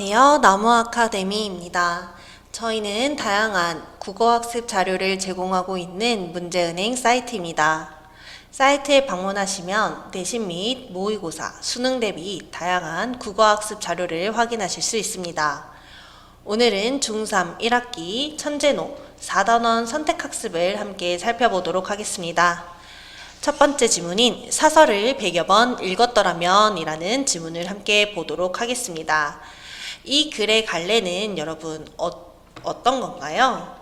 안녕하세요. 나무아카데미입니다. 저희는 다양한 국어학습 자료를 제공하고 있는 문제은행 사이트입니다. 사이트에 방문하시면 내신 및 모의고사, 수능 대비 다양한 국어학습 자료를 확인하실 수 있습니다. 오늘은 중3 1학기 천재노 4단원 선택학습을 함께 살펴보도록 하겠습니다. 첫 번째 지문인 사설을 100여 번 읽었더라면 이라는 지문을 함께 보도록 하겠습니다. 이 글의 갈래는 여러분 어떤 건가요?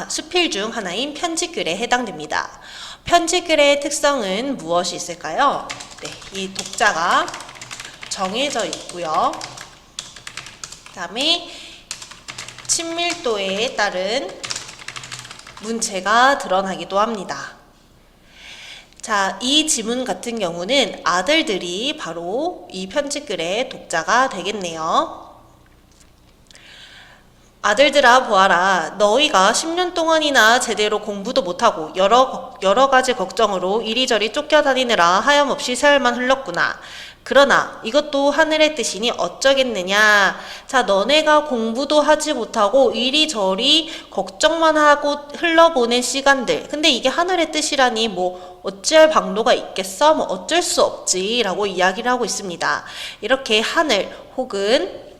수필 중 하나인 편지글에 해당됩니다. 편지글의 특성은 무엇이 있을까요? 네, 이 독자가 정해져 있고요. 그 다음에 친밀도에 따른 문체가 드러나기도 합니다. 자, 이 지문 같은 경우는 아들들이 바로 이 편지글의 독자가 되겠네요. 아들들아 보아라. 너희가 10년 동안이나 제대로 공부도 못하고 여러 가지 걱정으로 이리저리 쫓겨다니느라 하염없이 세월만 흘렀구나. 그러나 이것도 하늘의 뜻이니 어쩌겠느냐. 자, 너네가 공부도 하지 못하고 이리저리 걱정만 하고 흘러보낸 시간들. 근데 이게 하늘의 뜻이라니 뭐 어찌할 방도가 있겠어? 뭐 어쩔 수 없지 라고 이야기를 하고 있습니다. 이렇게 하늘 혹은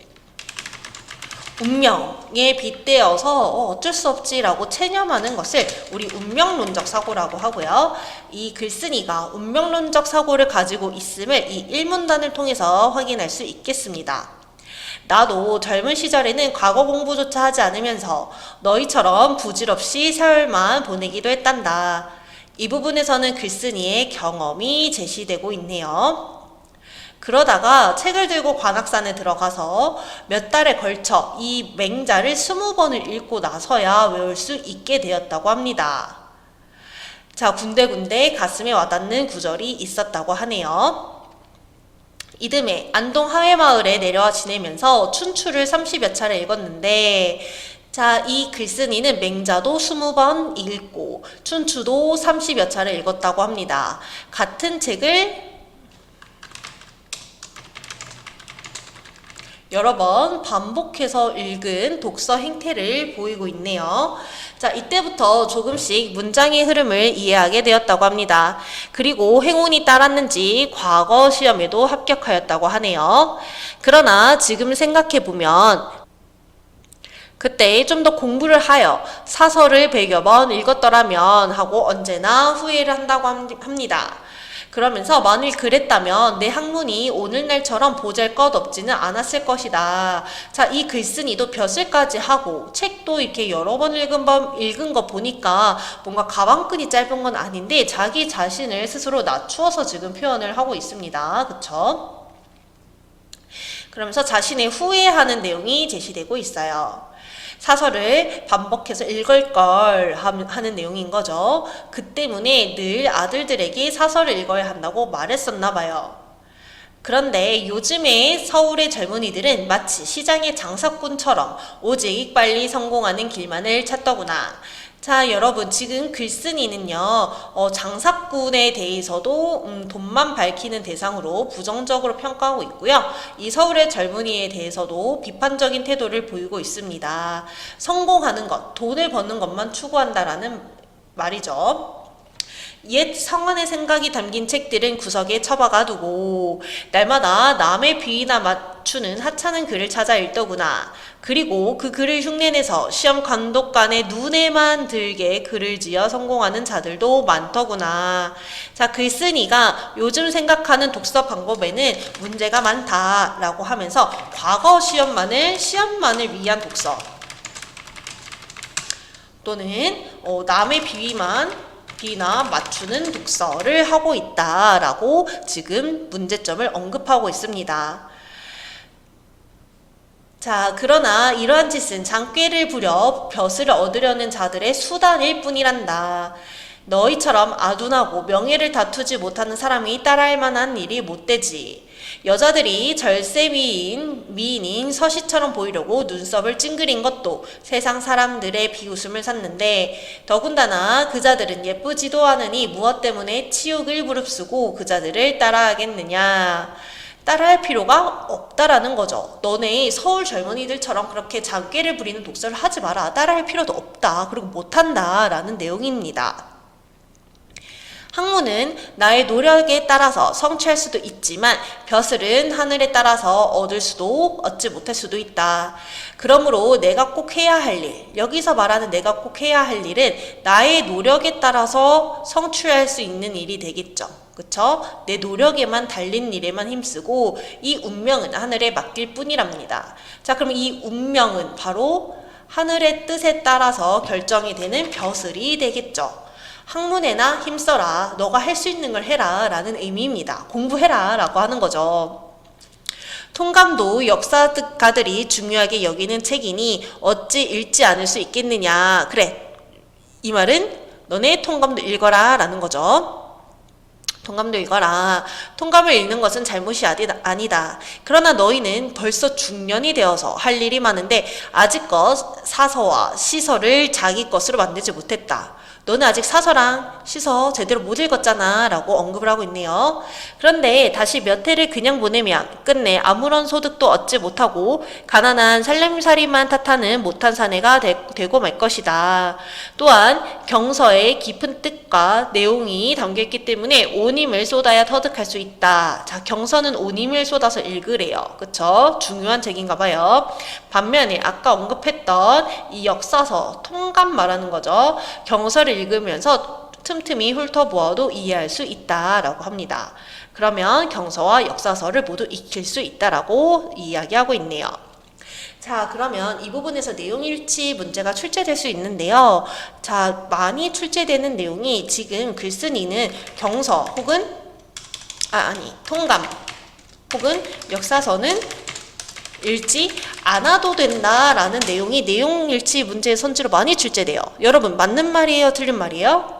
운명에 빗대어서 어쩔 수 없지라고 체념하는 것을 우리 운명론적 사고라고 하고요. 이 글쓴이가 운명론적 사고를 가지고 있음을 이 일문단을 통해서 확인할 수 있겠습니다. 나도 젊은 시절에는 과거 공부조차 하지 않으면서 너희처럼 부질없이 세월만 보내기도 했단다. 이 부분에서는 글쓴이의 경험이 제시되고 있네요. 그러다가 책을 들고 관악산에 들어가서 몇 달에 걸쳐 이 맹자를 20번을 읽고 나서야 외울 수 있게 되었다고 합니다. 자, 군데군데 가슴에 와닿는 구절이 있었다고 하네요. 이듬해 안동 하회마을에 내려와 지내면서 춘추를 30여 차례 읽었는데 자, 이 글쓴이는 맹자도 20번 읽고 춘추도 30여 차례 읽었다고 합니다. 같은 책을 여러 번 반복해서 읽은 독서 행태를 보이고 있네요. 자, 이때부터 조금씩 문장의 흐름을 이해하게 되었다고 합니다. 그리고 행운이 따랐는지 과거 시험에도 합격하였다고 하네요. 그러나 지금 생각해보면 그때 좀 더 공부를 하여 사설을 100여 번 읽었더라면 하고 언제나 후회를 한다고 합니다. 그러면서 만일 그랬다면 내 학문이 오늘날처럼 보잘것없지는 않았을 것이다. 자, 이 글쓴이도 벼슬까지 하고 책도 이렇게 여러 번 읽은 거 보니까 뭔가 가방끈이 짧은 건 아닌데 자기 자신을 스스로 낮추어서 지금 표현을 하고 있습니다. 그쵸? 그러면서 자신의 후회하는 내용이 제시되고 있어요. 사설을 반복해서 읽을 걸 하는 내용인 거죠. 그 때문에 늘 아들들에게 사설을 읽어야 한다고 말했었나 봐요. 그런데 요즘에 서울의 젊은이들은 마치 시장의 장사꾼처럼 오직 빨리 성공하는 길만을 찾더구나. 자, 여러분 지금 글쓴이는요 장사꾼에 대해서도 돈만 밝히는 대상으로 부정적으로 평가하고 있고요. 이 서울의 젊은이에 대해서도 비판적인 태도를 보이고 있습니다. 성공하는 것, 돈을 버는 것만 추구한다라는 말이죠. 옛 성원의 생각이 담긴 책들은 구석에 처박아 두고 날마다 남의 비위나 맞추는 하찮은 글을 찾아 읽더구나. 그리고 그 글을 흉내내서 시험 감독관의 눈에만 들게 글을 지어 성공하는 자들도 많더구나. 자, 글쓴이가 요즘 생각하는 독서 방법에는 문제가 많다라고 하면서 과거 시험만을 위한 독서 또는 남의 비위나 맞추는 독서를 하고 있다라고 지금 문제점을 언급하고 있습니다. 자, 그러나 이러한 짓은 장꾀를 부려 벼슬을 얻으려는 자들의 수단일 뿐이란다. 너희처럼 아둔하고 명예를 다투지 못하는 사람이 따라할 만한 일이 못되지. 여자들이 절세 미인인 서시처럼 보이려고 눈썹을 찡그린 것도 세상 사람들의 비웃음을 샀는데 더군다나 그자들은 예쁘지도 않으니 무엇 때문에 치욕을 무릅쓰고 그자들을 따라하겠느냐. 따라할 필요가 없다라는 거죠. 너네 서울 젊은이들처럼 그렇게 장깨를 부리는 독서를 하지 마라. 따라할 필요도 없다. 그리고 못한다. 라는 내용입니다. 학문은 나의 노력에 따라서 성취할 수도 있지만 벼슬은 하늘에 따라서 얻을 수도 얻지 못할 수도 있다. 그러므로 내가 꼭 해야 할 일, 여기서 말하는 내가 꼭 해야 할 일은 나의 노력에 따라서 성취할 수 있는 일이 되겠죠. 그쵸? 내 노력에만 달린 일에만 힘쓰고 이 운명은 하늘에 맡길 뿐이랍니다. 자, 그럼 이 운명은 바로 하늘의 뜻에 따라서 결정이 되는 벼슬이 되겠죠. 학문에나 힘써라. 너가 할 수 있는 걸 해라. 라는 의미입니다. 공부해라. 라고 하는 거죠. 통감도 역사가들이 중요하게 여기는 책이니 어찌 읽지 않을 수 있겠느냐. 그래. 이 말은 너네 통감도 읽어라. 라는 거죠. 통감도 읽어라. 통감을 읽는 것은 잘못이 아니다. 그러나 너희는 벌써 중년이 되어서 할 일이 많은데 아직껏 사서와 시서를 자기 것으로 만들지 못했다. 너는 아직 사서랑 시서 제대로 못 읽었잖아 라고 언급을 하고 있네요. 그런데 다시 몇 해를 그냥 보내면 끝내 아무런 소득도 얻지 못하고 가난한 살림살이만 탓하는 못한 사내가 되고 말 것이다. 또한 경서에 깊은 뜻과 내용이 담겨있기 때문에 온 힘을 쏟아야 터득할 수 있다. 자, 경서는 온 힘을 쏟아서 읽으래요. 그쵸? 중요한 책인가 봐요. 반면에 아까 언급했던 이 역사서, 통감 말하는 거죠. 경서를 읽으면서 틈틈이 훑어보아도 이해할 수 있다라고 합니다. 그러면 경서와 역사서를 모두 익힐 수 있다라고 이야기하고 있네요. 자, 그러면 이 부분에서 내용일치 문제가 출제될 수 있는데요. 자, 많이 출제되는 내용이 지금 글쓴이는 경서 혹은 통감 혹은 역사서는 읽지 않아도 된다라는 내용이 내용일치 문제의 선지로 많이 출제돼요. 여러분, 맞는 말이에요? 틀린 말이에요?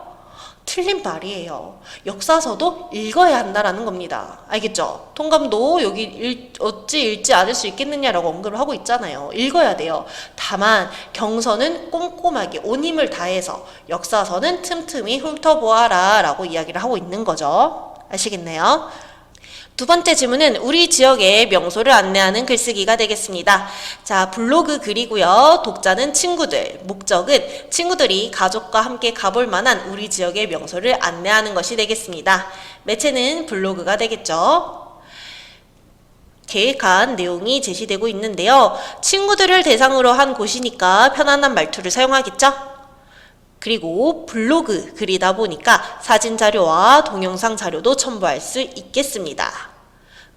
틀린 말이에요. 역사서도 읽어야 한다라는 겁니다. 알겠죠? 통감도 여기 어찌 읽지 않을 수 있겠느냐라고 언급을 하고 있잖아요. 읽어야 돼요. 다만 경서는 꼼꼼하게 온 힘을 다해서, 역사서는 틈틈이 훑어보아라 라고 이야기를 하고 있는 거죠. 아시겠나요? 두 번째 질문은 우리 지역의 명소를 안내하는 글쓰기가 되겠습니다. 자, 블로그 글이고요. 독자는 친구들, 목적은 친구들이 가족과 함께 가볼 만한 우리 지역의 명소를 안내하는 것이 되겠습니다. 매체는 블로그가 되겠죠. 계획한 내용이 제시되고 있는데요. 친구들을 대상으로 한 곳이니까 편안한 말투를 사용하겠죠? 그리고 블로그 글이다 보니까 사진 자료와 동영상 자료도 첨부할 수 있겠습니다.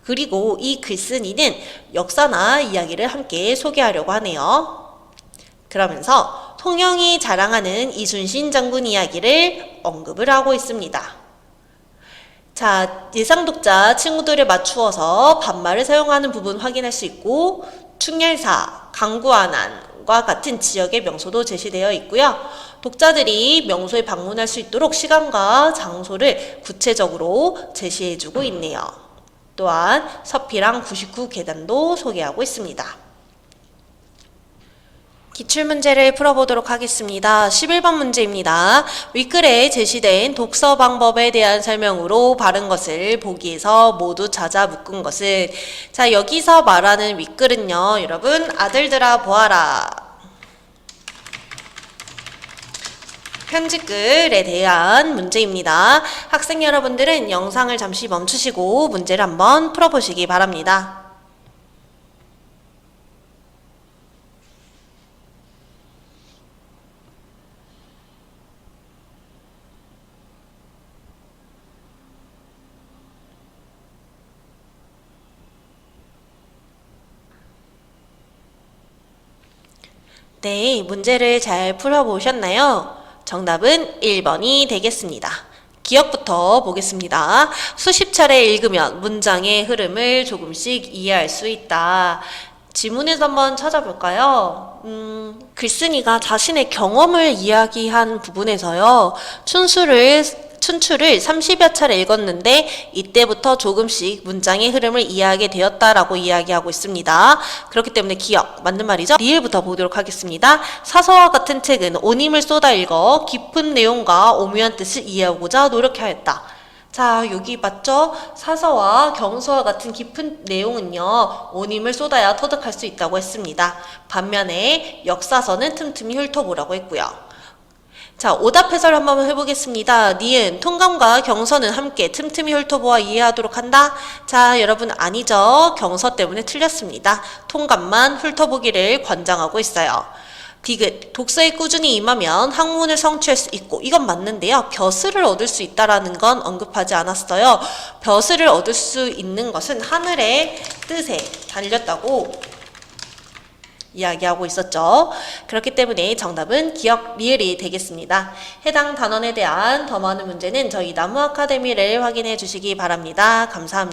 그리고 이 글쓴이는 역사나 이야기를 함께 소개하려고 하네요. 그러면서 통영이 자랑하는 이순신 장군 이야기를 언급을 하고 있습니다. 자, 예상 독자 친구들에 맞추어서 반말을 사용하는 부분 확인할 수 있고 충렬사, 강구안안과 같은 지역의 명소도 제시되어 있고요. 독자들이 명소에 방문할 수 있도록 시간과 장소를 구체적으로 제시해주고 있네요. 또한 서피랑 99계단도 소개하고 있습니다. 기출문제를 풀어보도록 하겠습니다. 11번 문제입니다. 윗글에 제시된 독서 방법에 대한 설명으로 바른 것을 보기에서 모두 찾아 묶은 것은, 자, 여기서 말하는 윗글은요, 여러분, 아들들아 보아라. 편집글에 대한 문제입니다. 학생 여러분들은 영상을 잠시 멈추시고 문제를 한번 풀어보시기 바랍니다. 네, 문제를 잘 풀어보셨나요? 정답은 1번이 되겠습니다. 기억부터 보겠습니다. 수십 차례 읽으면 문장의 흐름을 조금씩 이해할 수 있다. 지문에서 한번 찾아볼까요? 글쓴이가 자신의 경험을 이야기한 부분에서요. 춘추를 30여 차례 읽었는데 이때부터 조금씩 문장의 흐름을 이해하게 되었다라고 이야기하고 있습니다. 그렇기 때문에 기억, 맞는 말이죠? 리을부터 보도록 하겠습니다. 사서와 같은 책은 온 힘을 쏟아 읽어 깊은 내용과 오묘한 뜻을 이해하고자 노력하였다. 자, 여기 맞죠? 사서와 경서와 같은 깊은 내용은요, 온힘을 쏟아야 터득할 수 있다고 했습니다. 반면에 역사서는 틈틈이 훑어보라고 했고요. 자, 오답 해설 한번 해보겠습니다. 니은, 통감과 경서는 함께 틈틈이 훑어보아 이해하도록 한다. 자, 여러분 아니죠? 경서 때문에 틀렸습니다. 통감만 훑어보기를 권장하고 있어요. 디귿, 독서에 꾸준히 임하면 학문을 성취할 수 있고, 이건 맞는데요. 벼슬을 얻을 수 있다는 건 언급하지 않았어요. 벼슬을 얻을 수 있는 것은 하늘의 뜻에 달렸다고 이야기하고 있었죠. 그렇기 때문에 정답은 기억 리을이 되겠습니다. 해당 단원에 대한 더 많은 문제는 저희 나무 아카데미를 확인해 주시기 바랍니다. 감사합니다.